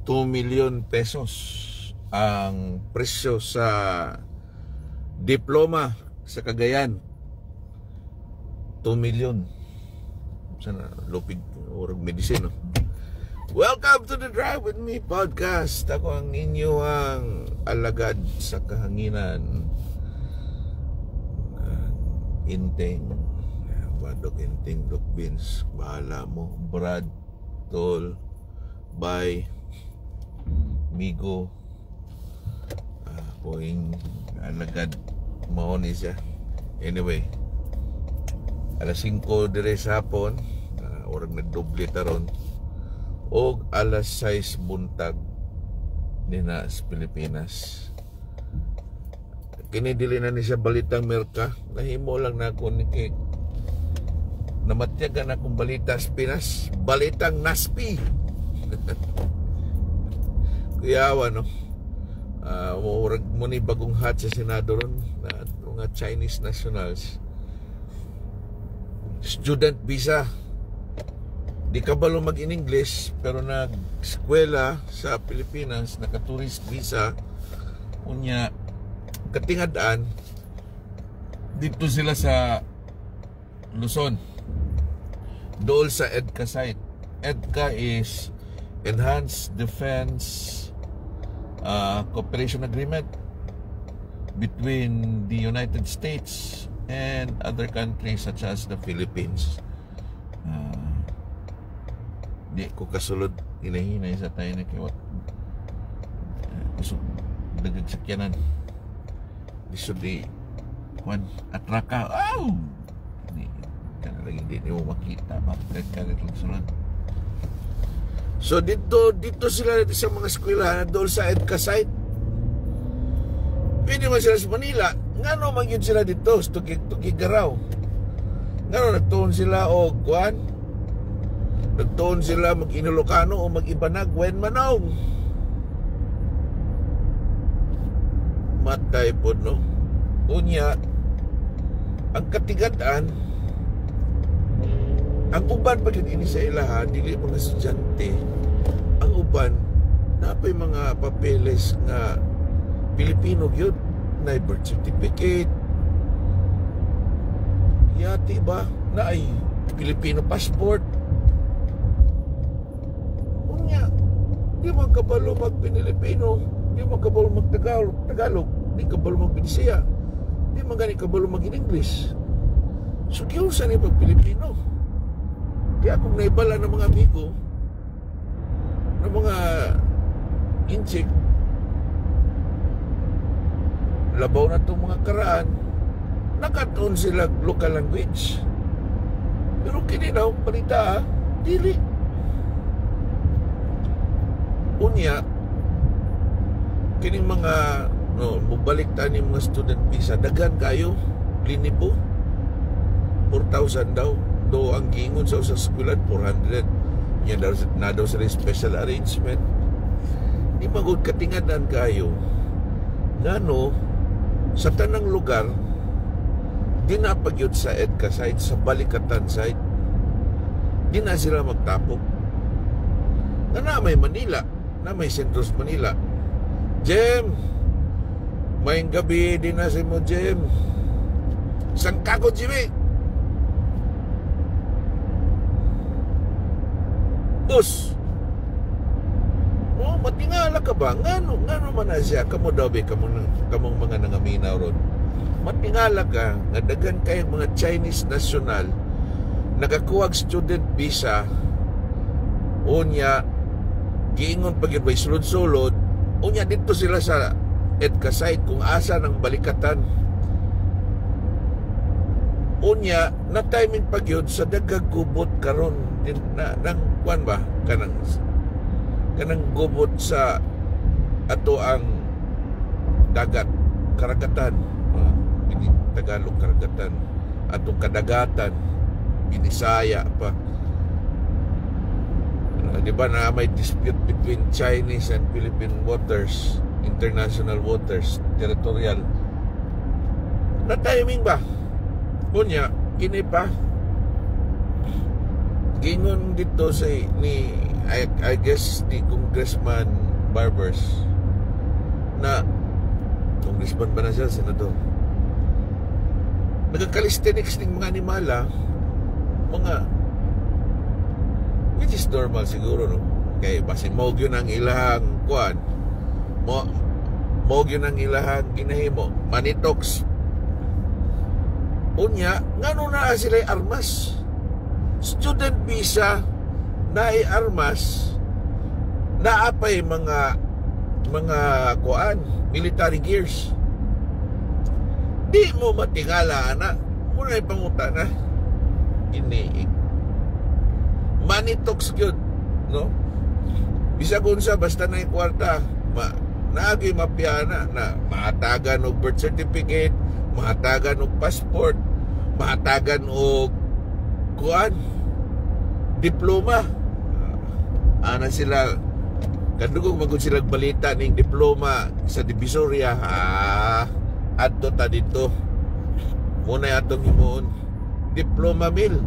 2 million pesos ang presyo sa diploma sa Cagayan. 2 million. Sana lupig or medicine, no? Welcome to the Drive With Me podcast. Ako ang inyong alagad sa kahanginan. Inteng Badok Inteng Doc Beans. Bahala mo. Brad Tol Bay Migo. Ako yung alagad maon siya. Anyway, alas 5 dire sa hapon, orag nagdoble taron, og alas 6 buntag nina sa Pilipinas. Kini dili na ni siya balitang Merka, nahimo lang na ako ni kay namatyagan akong balita sa Pinas, balitang Naspi. Kuyawa, no? Orag mo ni bagong hat sa Senado ron, na mga Chinese nationals. Student visa. Di ka balo mag-in-English, pero nag-eskwela sa Pilipinas, naka-tourist visa. Unya, katingadaan, dito sila sa Luzon. Dool sa EDCA site. EDCA is Enhanced Defense Cooperation Agreement between the United States and other countries such as the Philippines. Di ko kasulod hinahinay sa tayo na kiwat. Gusto dagag sakyanan. Gusto di kwan atraka. Oh! Kana lagi di mo makita. Bakit ka rin sulod. So dito sila sa mga eskwelahan doon sa EDCA site. Pwede man sila sa Manila. Nga no magyud sila dito sa Tugigaraw. Nga no nagtuon sila o kwan. Nagtuon sila mag-Inilocano o mag-Ibanag. Wen manong. Matay po, no? Unya, ang katigadaan, ang uban pa din ini sa ilaha, dili mga estudyante. Ang uban, napay mga papeles nga Pilipino gyud, na birth certificate. Yati ba na ay Filipino passport. Unya, di man kabalo mag-Pilipino, di man kabalo mag-Tagalog, di kabalo mag-Bisaya, di man gani kabalo mag-English. So kiusa ni pag-Pilipino. Kaya kung naibala ng mga amigo, ng mga inchik, labaw na itong mga karaan, nakatuon sila local language. Pero kini daw, balita, dili. Unya, kini mga, mubalik tayo mga student visa, dagan kayo, linipo, 4,000 daw. Do ang gingon sa usas eskwela 400. Yan daw na daw sa special arrangement. Di magud katingadan kayo. Ngano sa tanang lugar di na pagyud sa EDCA site, sa Balikatan site. Di na sila magtapok. Na may Manila, na may Sentros Manila. Jem, mayong gabi di na si mo, Jem. Sang kako, Jimmy? Bus. Oh, matingala ka ba? Ngano man na siya? Kamo daw ba? Kamong mga nangaminaw ron. Matingala ka, nga daghan kayong mga Chinese national nakakuwag student visa. Unya, giingon pag yun ba'y sulod-sulod. Unya, dito sila sa EDCA site kung asa ng Balikatan. Unya, na timing pag yun sa dagagubot karon nang kwan ba kanang gubot sa ato ang dagat karagatan, Tagalog karagatan, atong kadagatan, Binisaya pa. Di ba na may dispute between Chinese and Philippine waters, international waters, territorial. Na timing ba? Kunya, kini pa gingon dito sa ni I guess ni Congressman Barbers na congressman ba na siya, senador, nagka-calisthenics ng mga animala, mga which is normal siguro, no? Kaya basi mo yun ang ilahang kuan, mo yun ang ilahang ginahimo, manitox. Unya, ngano na sila armas? Student visa na armas, naapay mga kuan, military gears. Di mo matingala na muna ipanguta na ini manitox yun, no? Bisag unsa basta na kwarta naagi mapiyana na mahatagan og birth certificate, mahatagan og passport, mahatagan og kuan diploma. Ana sila kadugog magud sila balita ning diploma sa Divisoria. Adto ta dito muna atong himuon diploma mill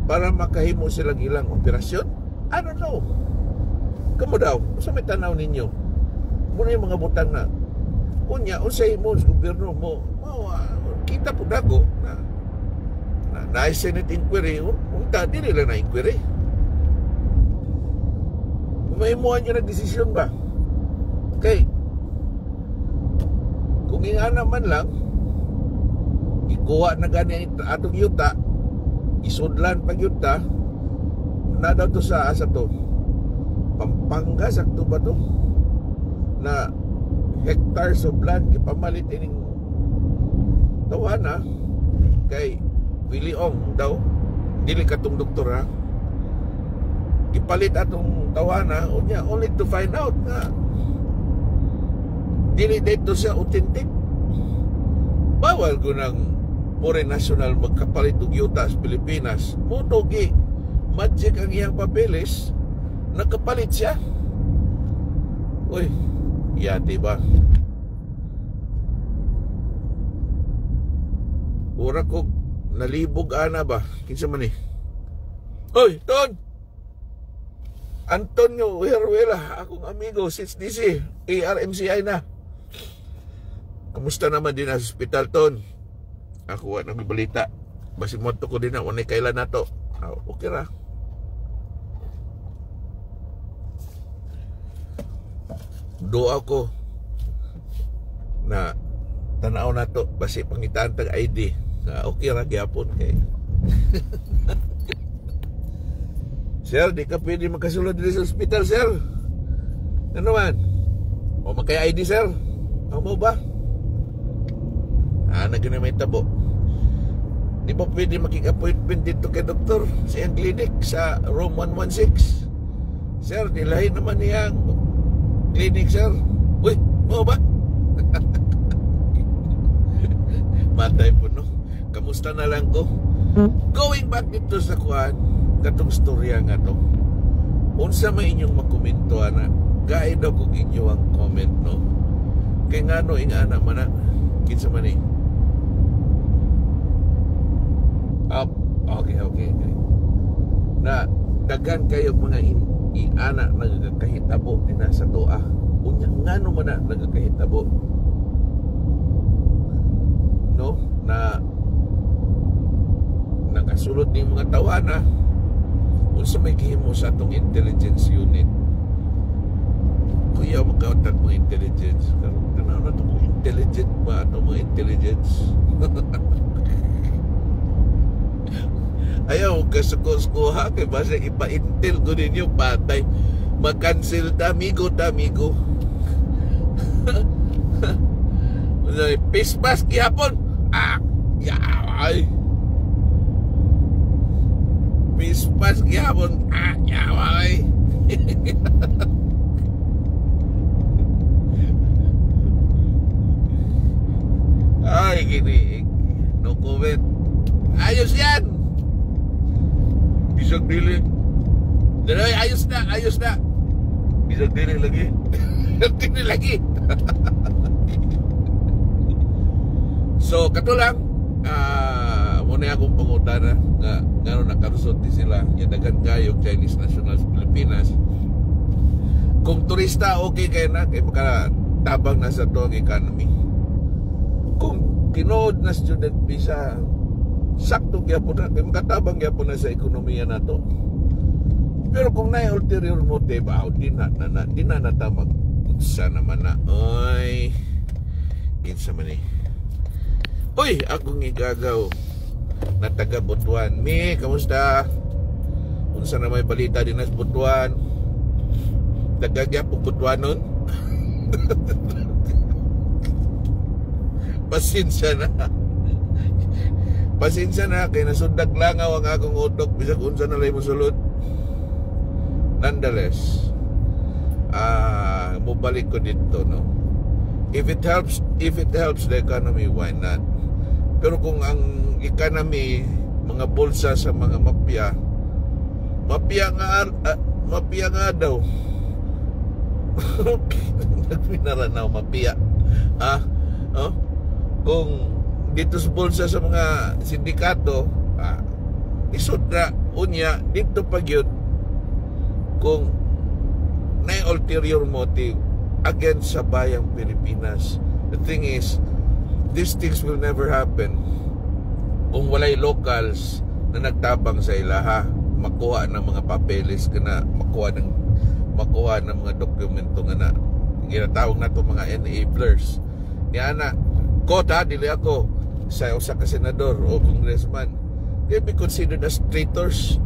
para makahimo silang ilang operasyon. I don't know. Kamu daw, sa may tanaw ninyo, muna yung mga butang na unya, unsay mo sa gobyerno mo, kita po dago na Senate inquiry, unta, di nila na inquiry. Mahimuhan nyo na desisyon ba? Okay. Kung ingana man lang, ikuha na gani atong yuta, isudlan pag yuta, na daw to sa asa to Pampanga, sakto ba to na hectares of land kipamalit ining tawana kay Willie Ong daw, dili katong doktor ha, ipalit atong tawana unya only to find out na dili dito siya authentic. Bawal ko ng foreign national magkapalit og yuta sa Pilipinas. Mutogi magic ang iyang papeles, nagkapalit siya. Uy, yati ba? Ura ko nalibog ana ba? Kinsa man ni? Hoy, Ton! Antonio Heruela, akong amigo since DC, ARMCI na. Kamusta naman din sa hospital, Ton? Ako ang balita. Basi mo ko din na, unay kailan na to. Okay ra. Doa ko na tanaw na to, basi pangitaan tag ID. Okay ra gyapon kay. Sir, di ka pwede makasulod dito sa hospital, sir. Ano man? O magkaya ID, sir? Ano ba? Nagana may tabo. Di ba pwede makik-appointment dito kay doktor sa iyang clinic sa room 116? Sir, nilahin naman niyang clinic, sir. Uy, mo ba? Matay po, no? Kamusta na lang ko? Going back dito sa kuhan, katong storya nga to, unsa may inyong makomento na gaid daw kung inyo ang comment, no? Kay nga no, ingana man na kinsa man eh. Okay. Na daghan kayo mga anak nagkahitabo din sa toa. Unya ngano man na nagkahitabo, no? Na nakasulod ning mga tawana unsa may gihimo sa atong intelligence unit. Kuya magkautat mo intelligence karon tanaw na to intelligent ba ato mo intelligence. Ayaw kasuko-sukuha kay basta ipa-intel ko ninyo patay. Mag-cancel tamigo. Pispas kihapon. Yaway. Pispas kihapon. Yaway. Ay, gini. No comment. Ayos yan. Bisag dili. Dali, ayos na. Bisag dili lagi. Dili lagi. So, kato lang. muna akong pangutana nga ngano nakalusot di sila ya dagan kayo Chinese nationals Pilipinas. Kung turista okay kay na kay makatabang na sa to ang economy. Kung tinuod na student visa sakto gyapon na kay makatabang gyapon na sa ekonomiya nato. Pero kung na ulterior motive di na natamag sa naman na oy kinsa man eh. Uy, akong igagaw na taga Butuan. Mi, kamusta? Unsa na may balita din sa Butuan? Nagagya po Butuan nun? Pasensya na. Pasensya na kay nasundag langaw ang akong utok bisag unsa na lay mosulod. Nonetheless, mubalik ko dito, no? If it helps the economy, why not? Pero kung ang economy, mga bulsa sa mga mafia nga daw. Nagpinaranaw mafia. Kung dito sa bulsa sa mga sindikato, isod na unya dito pag yun kung may ulterior motive against sa bayang Pilipinas. The thing is, these things will never happen kung walay locals na nagtabang sa ilaha, makuha ng mga papeles kana, makuha ng mga dokumento nga na ginatawag na to mga enablers. Niana, kota dili ako sa usa ka senador o congressman. They be considered as traitors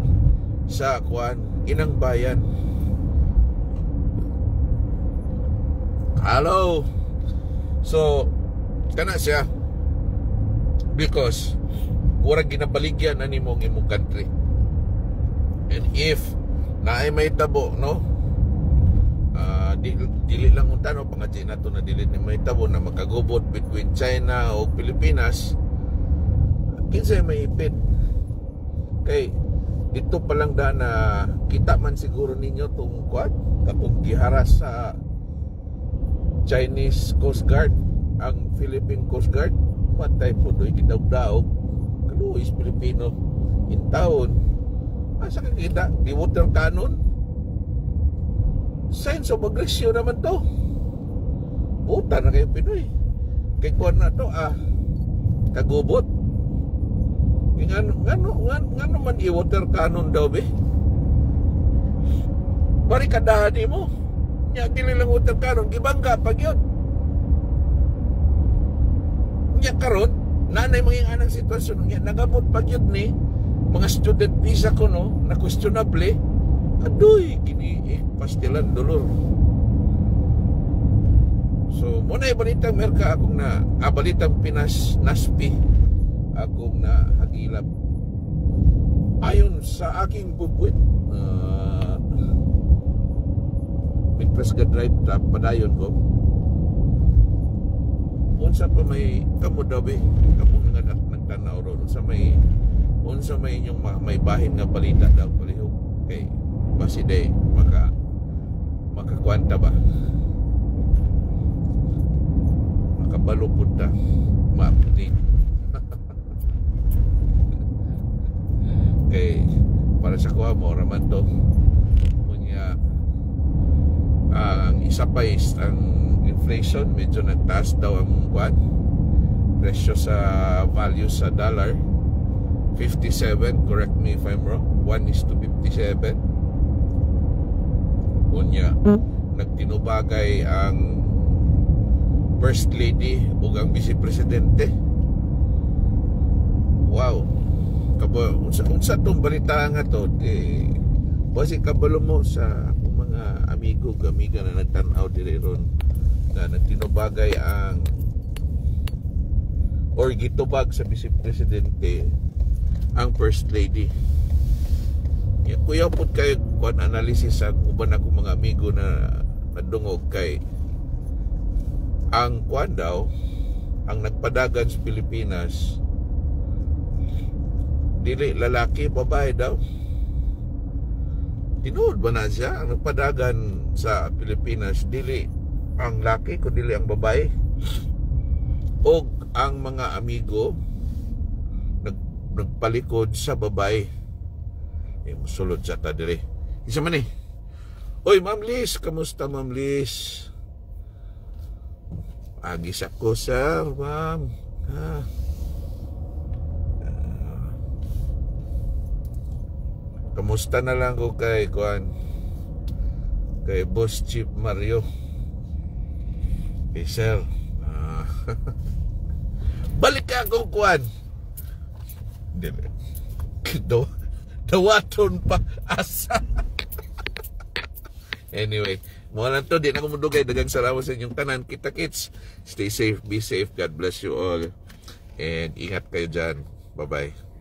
sa inang bayan. Hello. So kana siya because kurang ginabaligyan na nimong imong country. And if naay may tabo, no, dili lang unta no pangadya na to na dili ni may tabo na makagubot between China o Pilipinas, kinsay may ipit kay dito pa lang da na kita man siguro ninyo tong katong giharas sa Chinese Coast Guard ang Philippine Coast Guard. Matay po do'y kidaw-daog kaluis Pilipino in taon. Asa ka kita? Di water cannon? Signs of aggression naman to. Puta na kayo Pinoy. Kay kuwan na to kagubot. Ngano man i-water cannon daw be? Barikadahan mo. Nya dili lang water cannon, gibangga pag yun. Nya karon nanay mga anang sitwasyon nya nagabot pag yun ni mga student visa ko no na questionable. Adoy kini pastilan dolor. So muna balitang Merka akong na balitang Pinas Naspi akong na hagilap ayon sa aking bubuit. Midpress ka drive padayon ko. Unsa pa may kamo daw be kamo nga nagtanaw ron unsa may inyong may bahin nga balita daw palihog kay basi day makakwanta ba makabalo pud ta ma-update kay para sa kuha mo raman to punya ang isa pa is ang inflation medyo nagtaas daw ang presyo sa value sa dollar 57, correct me if I'm wrong, 1:57. Unya nagtinubagay ang First Lady ug ang Vice Presidente. Wow, unsa tong balita nga to basi kabalo mo sa mga amigo amiga na nagtan-aw diri ron na nagtinubagay ang or gitubag sa Vice Presidente ang First Lady. Kuya po kayo kung analysis ang uban akong mga amigo na nadungog kay ang kuan daw ang nagpadagan sa Pilipinas dili lalaki babae daw. Tinuod ba na siya ang nagpadagan sa Pilipinas dili ang laki kundi dili ang babae. Og ang mga amigo nagpalikod sa babay. Musulod sa ta dire. Isa man eh. Oy, Ma'am Liz, kamusta Ma'am Liz? Agis ako, sir, ma'am. Kamusta na lang ko kay Boss Chief Mario. Sir. Balik ka akong kuan. Dawaton pa asa. Anyway, mo lang to, di na ko mundugay. Dagang salamat sa inyong tanan. Kita kits. Stay safe, be safe. God bless you all. And ingat kayo dyan. Bye-bye.